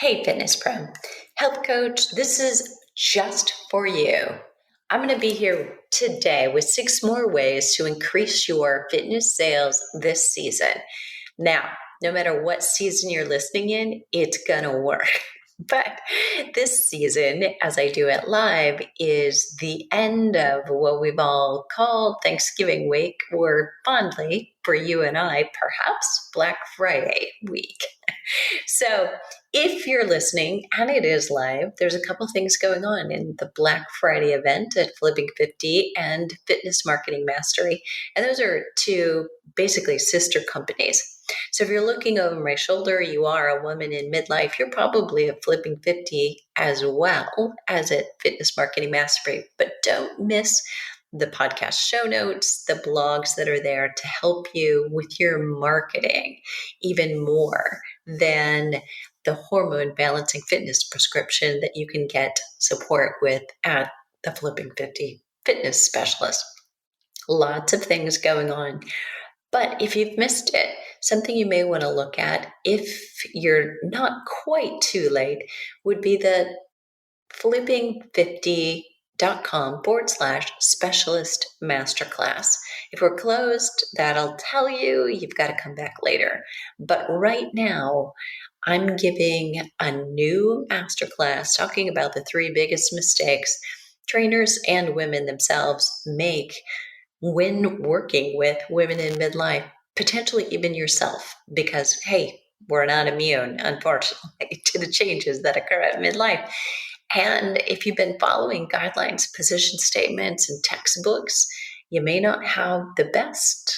Hey, Fitness Pro, Health Coach, this is just for you. I'm going to be here today with 6 more ways to increase your fitness sales this season. Now, no matter what season you're listening in, it's going to work. But this season, as I do it live, is the end of what we've all called Thanksgiving week, or fondly for you and I, perhaps Black Friday week. So if you're listening and it is live, there's a couple things going on in the Black Friday event at Flipping 50 and Fitness Marketing Mastery. And those are two basically sister companies. So if you're looking over my shoulder, you are a woman in midlife, you're probably at Flipping 50 as well as at Fitness Marketing Mastery. But don't miss the podcast show notes, the blogs that are there to help you with your marketing even more than the hormone balancing fitness prescription that you can get support with at the Flipping 50 Fitness Specialist. Lots of things going on. But if you've missed it, something you may want to look at if you're not quite too late would be the flipping50.com/specialist masterclass. If we're closed, that'll tell you you've got to come back later. But right now, I'm giving a new masterclass talking about the 3 biggest mistakes trainers and women themselves make when working with women in midlife, potentially even yourself, because, hey, we're not immune, unfortunately, to the changes that occur at midlife. And if you've been following guidelines, position statements, and textbooks, you may not have the best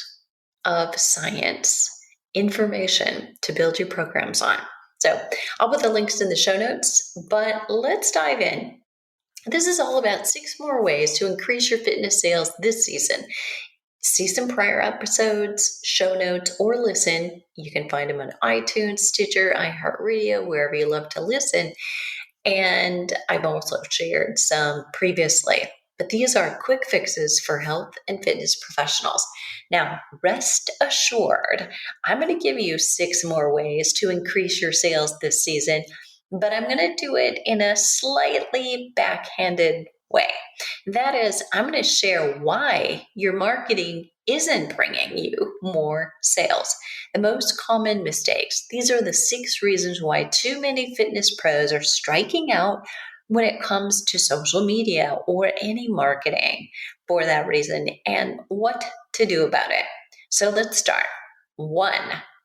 of science information to build your programs on. So I'll put the links in the show notes, but let's dive in. This is all about 6 more ways to increase your fitness sales this season. See some prior episodes, show notes, or listen. You can find them on iTunes, Stitcher, iHeartRadio, wherever you love to listen. And I've also shared some previously. But these are quick fixes for health and fitness professionals. Now, rest assured, I'm going to give you 6 more ways to increase your sales this season, but I'm going to do it in a slightly backhanded way. That is, I'm going to share why your marketing isn't bringing you more sales. The most common mistakes. These are the 6 reasons why too many fitness pros are striking out when it comes to social media or any marketing for that reason, and what to do about it. So let's start.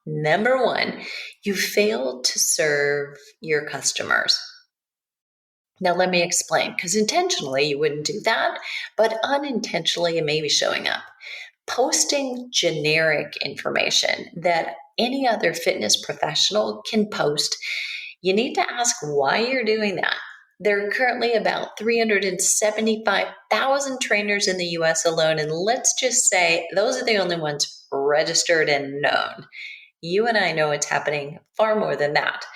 Number 1, you failed to serve your customers. Now, let me explain, because intentionally you wouldn't do that, but unintentionally it may be showing up. Posting generic information that any other fitness professional can post, you need to ask why you're doing that. There are currently about 375,000 trainers in the US alone, and let's just say those are the only ones registered and known. You and I know it's happening far more than that.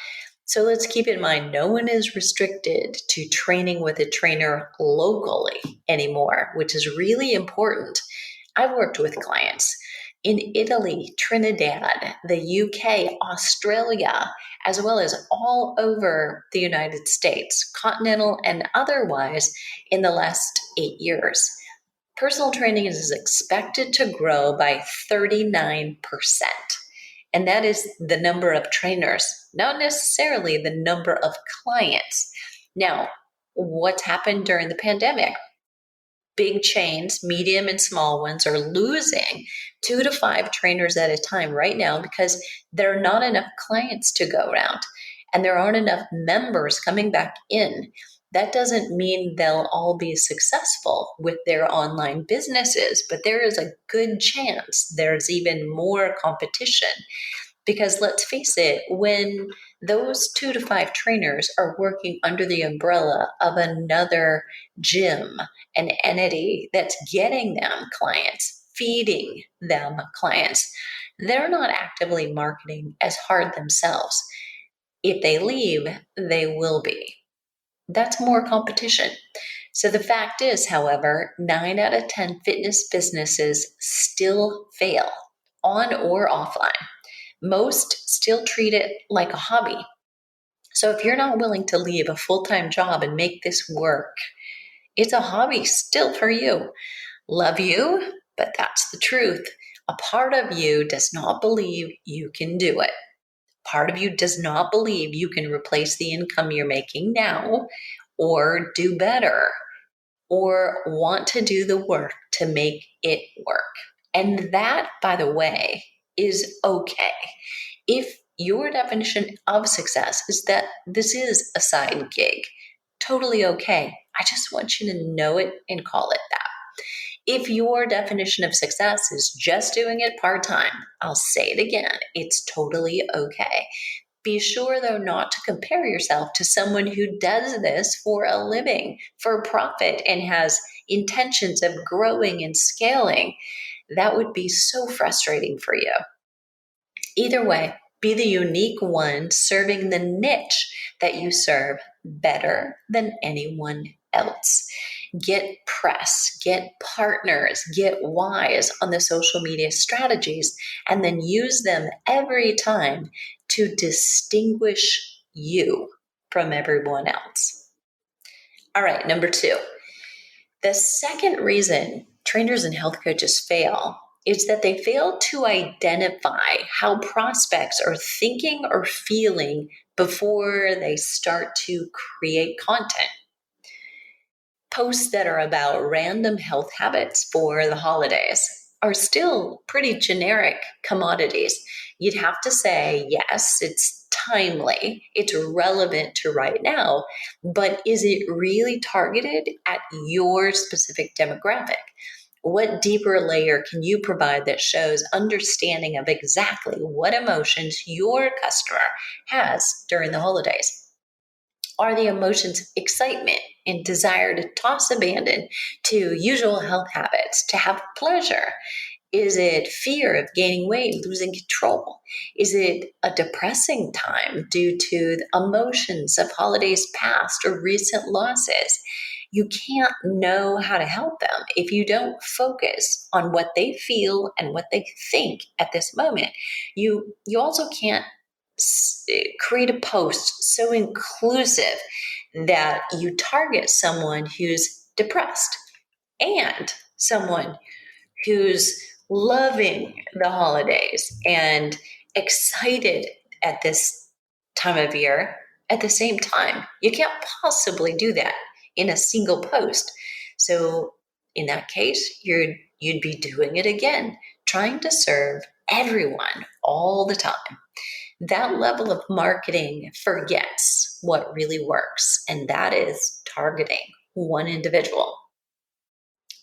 So let's keep in mind, no one is restricted to training with a trainer locally anymore, which is really important. I've worked with clients in Italy, Trinidad, the UK, Australia, as well as all over the United States, continental and otherwise, in the last 8 years. Personal training is expected to grow by 39%. And that is the number of trainers, not necessarily the number of clients. Now, what's happened during the pandemic? Big chains, medium and small ones, are losing 2 to 5 trainers at a time right now because there are not enough clients to go around and there aren't enough members coming back in. That doesn't mean they'll all be successful with their online businesses, but there is a good chance there's even more competition. Because let's face it, when those 2 to 5 trainers are working under the umbrella of another gym, an entity that's getting them clients, feeding them clients, they're not actively marketing as hard themselves. If they leave, they will be. That's more competition. So the fact is, however, 9 out of 10 fitness businesses still fail, on or offline. Most still treat it like a hobby. So if you're not willing to leave a full-time job and make this work, it's a hobby still for you. Love you, but that's the truth. A part of you does not believe you can do it. Part of you does not believe you can replace the income you're making now or do better or want to do the work to make it work. And that, by the way, is okay. If your definition of success is that this is a side gig, totally okay. I just want you to know it and call it that. If your definition of success is just doing it part-time, I'll say it again, it's totally okay. Be sure, though, not to compare yourself to someone who does this for a living, for profit, and has intentions of growing and scaling. That would be so frustrating for you. Either way, be the unique one serving the niche that you serve better than anyone else. Get press, get partners, get wise on the social media strategies, and then use them every time to distinguish you from everyone else. All right, number 2. The second reason trainers and health coaches fail is that they fail to identify how prospects are thinking or feeling before they start to create content. Posts that are about random health habits for the holidays are still pretty generic commodities. You'd have to say, yes, it's timely, it's relevant to right now, but is it really targeted at your specific demographic? What deeper layer can you provide that shows understanding of exactly what emotions your customer has during the holidays? Are the emotions of excitement and desire to toss abandon to usual health habits, to have pleasure? Is it fear of gaining weight, losing control? Is it a depressing time due to the emotions of holidays past or recent losses? You can't know how to help them if you don't focus on what they feel and what they think at this moment. You also can't create a post so inclusive that you target someone who's depressed and someone who's loving the holidays and excited at this time of year at the same time. You can't possibly do that in a single post. So in that case, you'd be doing it again, trying to serve everyone all the time. That level of marketing forgets what really works, and that is targeting one individual.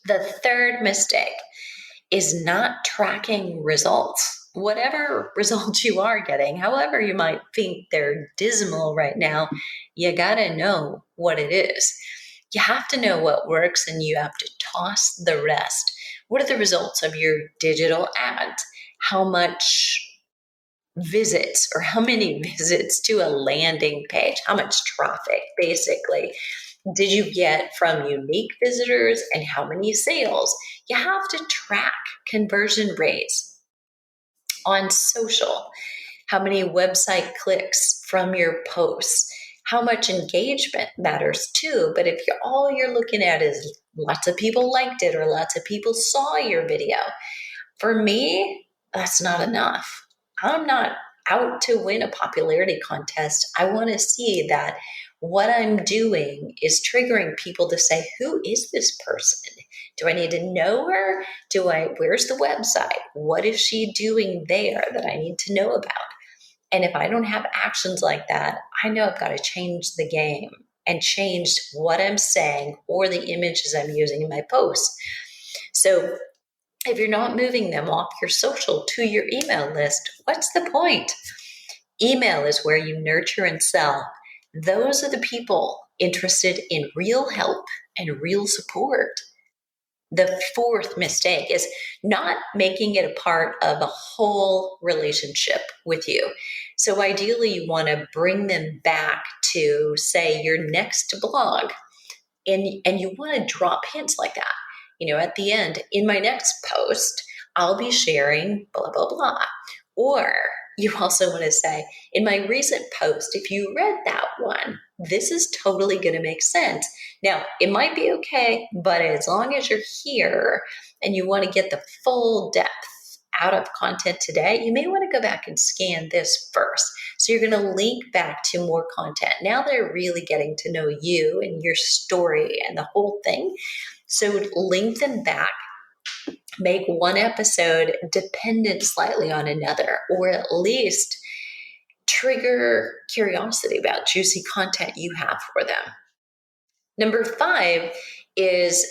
The third mistake is not tracking results. Whatever results you are getting, however you might think they're dismal right now, you gotta know what it is. You have to know what works and you have to toss the rest. What are the results of your digital ads? How much visits or how many visits to a landing page? How much traffic, basically, did you get from unique visitors and how many sales? You have to track conversion rates on social. How many website clicks from your posts? How much engagement matters too. But if all you're looking at is lots of people liked it or lots of people saw your video, for me, that's not enough. I'm not out to win a popularity contest. I want to see that what I'm doing is triggering people to say, who is this person? Do I need to know her? Where's the website? What is she doing there that I need to know about? And if I don't have actions like that, I know I've got to change the game and change what I'm saying or the images I'm using in my posts. So if you're not moving them off your social to your email list, what's the point? Email is where you nurture and sell. Those are the people interested in real help and real support. The fourth mistake is not making it a part of a whole relationship with you. So ideally, you want to bring them back to, say, your next blog, and you want to drop hints like that. At the end, in my next post, I'll be sharing blah, blah, blah. Or you also want to say, in my recent post, if you read that one, this is totally going to make sense. Now, it might be okay, but as long as you're here and you want to get the full depth out of content today, you may want to go back and scan this first. So you're going to link back to more content. Now they're really getting to know you and your story and the whole thing. So link them back. Make one episode dependent slightly on another, or at least trigger curiosity about juicy content you have for them. Number 5 is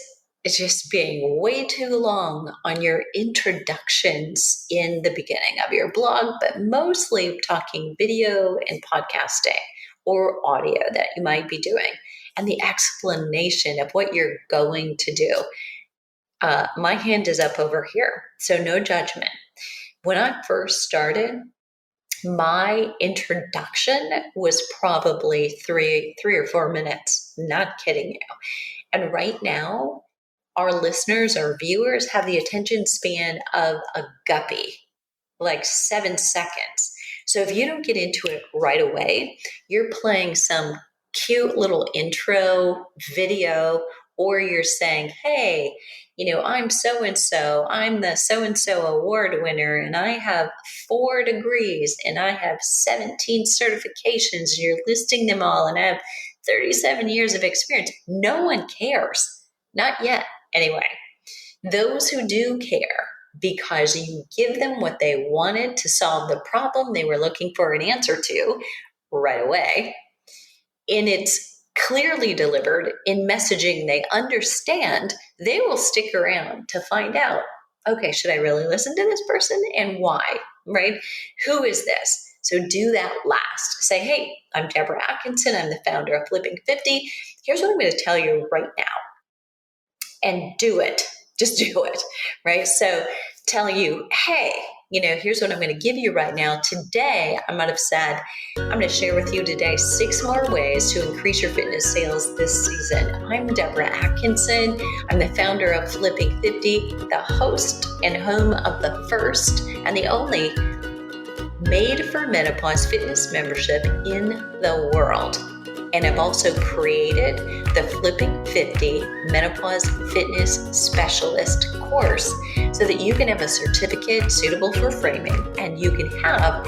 just being way too long on your introductions in the beginning of your blog, but mostly talking video and podcasting or audio that you might be doing, and the explanation of what you're going to do. My hand is up over here, so no judgment. When I first started, my introduction was probably three or 4 minutes. Not kidding you. And right now, our listeners, our viewers have the attention span of a guppy, like 7 seconds. So if you don't get into it right away, you're playing some cute little intro video, or you're saying, hey, I'm so-and-so, I'm the so-and-so award winner, and I have 4 degrees, and I have 17 certifications, and you're listing them all, and I have 37 years of experience. No one cares. Not yet, anyway. Those who do care, because you give them what they wanted to solve the problem they were looking for an answer to right away, and it's clearly delivered in messaging they understand, they will stick around to find out, okay, should I really listen to this person and why, right? Who is this? So do that last. Say, hey, I'm Deborah Atkinson. I'm the founder of Flipping 50. Here's what I'm going to tell you right now. And do it. Just do it, right? So telling you, hey, here's what I'm going to give you right now. Today, I might have said, I'm going to share with you today 6 more ways to increase your fitness sales this season. I'm Deborah Atkinson. I'm the founder of Flipping 50, the host and home of the first and the only made for menopause fitness membership in the world. And I've also created the Flipping 50 Menopause Fitness Specialist course so that you can have a certificate suitable for framing and you can have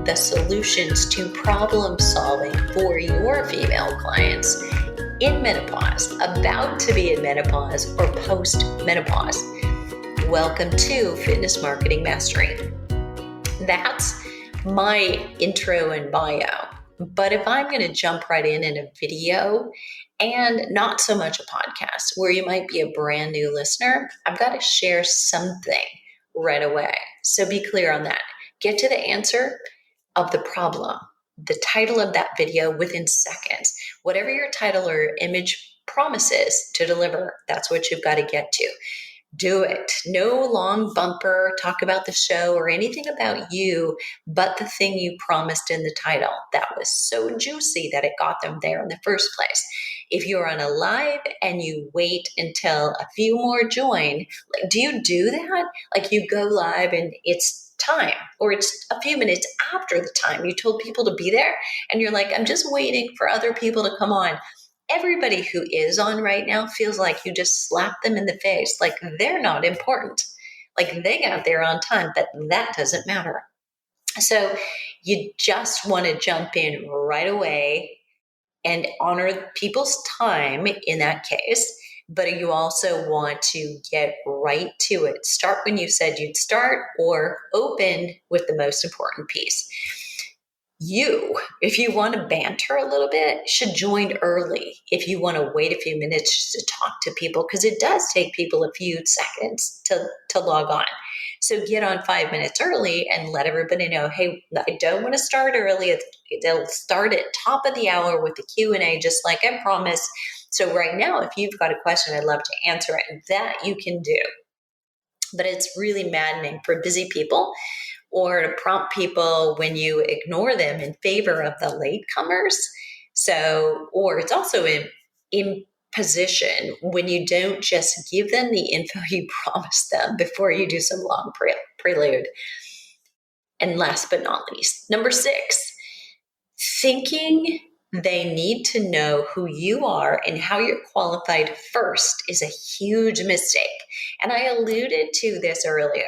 the solutions to problem solving for your female clients in menopause, about to be in menopause, or post-menopause. Welcome to Fitness Marketing Mastery. That's my intro and bio. But if I'm going to jump right in a video and not so much a podcast where you might be a brand new listener, I've got to share something right away. So be clear on that. Get to the answer of the problem, the title of that video within seconds. Whatever your title or image promises to deliver, that's what you've got to get to. Do it. No long bumper, talk about the show or anything about you, but the thing you promised in the title. That was so juicy that it got them there in the first place. If you're on a live and you wait until a few more join, do you do that? Like you go live and it's time, or it's a few minutes after the time you told people to be there, and you're like, I'm just waiting for other people to come on. Everybody who is on right now feels like you just slapped them in the face, like they're not important, like they got there on time, but that doesn't matter. So you just want to jump in right away and honor people's time in that case, but you also want to get right to it. Start when you said you'd start, or open with the most important piece. You, if you want to banter a little bit, should join early. If you want to wait a few minutes just to talk to people, because it does take people a few seconds to log on. So get on 5 minutes early and let everybody know, hey, I don't want to start early. They'll start at top of the hour with the Q&A, just like I promised. So right now, if you've got a question, I'd love to answer it. And that you can do. But it's really maddening for busy people, or to prompt people when you ignore them in favor of the latecomers. So, or it's also in position when you don't just give them the info you promised them before you do some long prelude. And last but not least, number 6, thinking they need to know who you are and how you're qualified first is a huge mistake. And I alluded to this earlier.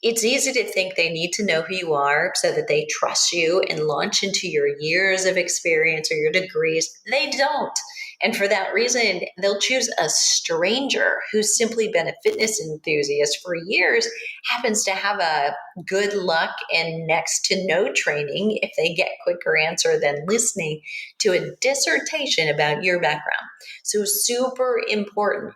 It's easy to think they need to know who you are so that they trust you and launch into your years of experience or your degrees. They don't. And for that reason, they'll choose a stranger who's simply been a fitness enthusiast for years, happens to have a good luck and next to no training if they get quicker answer than listening to a dissertation about your background. So super important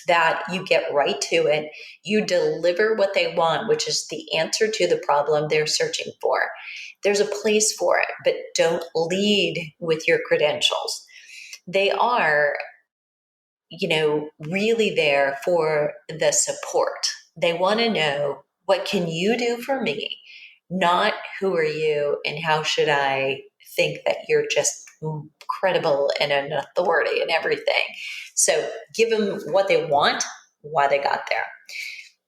that you get right to it. You deliver what they want, which is the answer to the problem they're searching for. There's a place for it, but don't lead with your credentials. They are, really there for the support. They want to know, what can you do for me? Not who are you and how should I think that you're just credible and an authority and everything. So give them what they want, why they got there.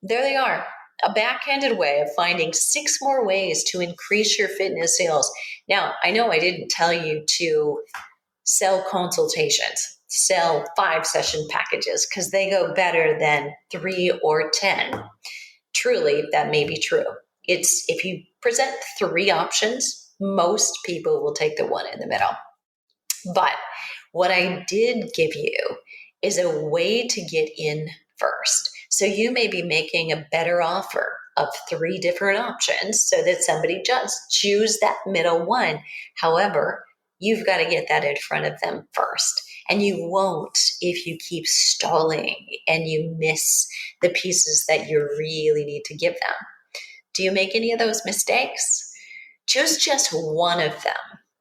There they are. A backhanded way of finding 6 more ways to increase your fitness sales. Now, I know I didn't tell you to sell consultations, sell 5-session packages, because they go better than 3 or 10. Truly, that may be true. It's if you present 3 options, most people will take the one in the middle. But what I did give you is a way to get in first. So you may be making a better offer of 3 different options so that somebody does choose that middle one. However, you've got to get that in front of them first. And you won't if you keep stalling and you miss the pieces that you really need to give them. Do you make any of those mistakes? Choose just one of them.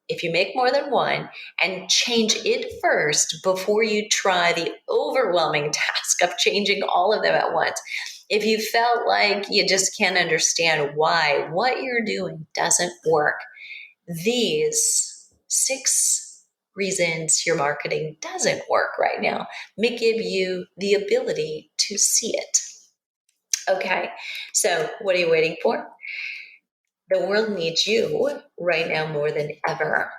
If you make more than one, and change it first before you try the overwhelming task of changing all of them at once. If you felt like you just can't understand why what you're doing doesn't work, these 6 reasons your marketing doesn't work right now may give you the ability to see it. Okay, so what are you waiting for? The world needs you right now more than ever.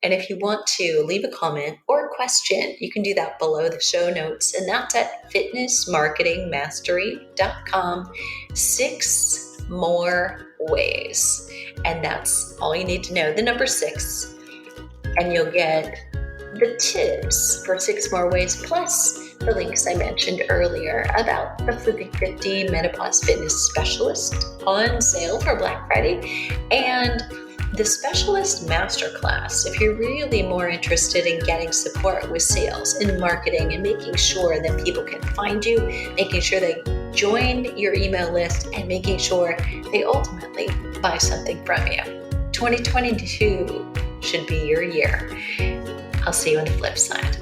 And if you want to leave a comment or a question, you can do that below the show notes. And that's at fitnessmarketingmastery.com. 6 more ways. And that's all you need to know. The number 6. And you'll get the tips for 6 more ways, plus the links I mentioned earlier about the Flipping 50 Menopause Fitness Specialist on sale for Black Friday, and the Specialist Masterclass if you're really more interested in getting support with sales and marketing and making sure that people can find you, making sure they join your email list, and making sure they ultimately buy something from you. 2022 should be your year. I'll see you on the flip side.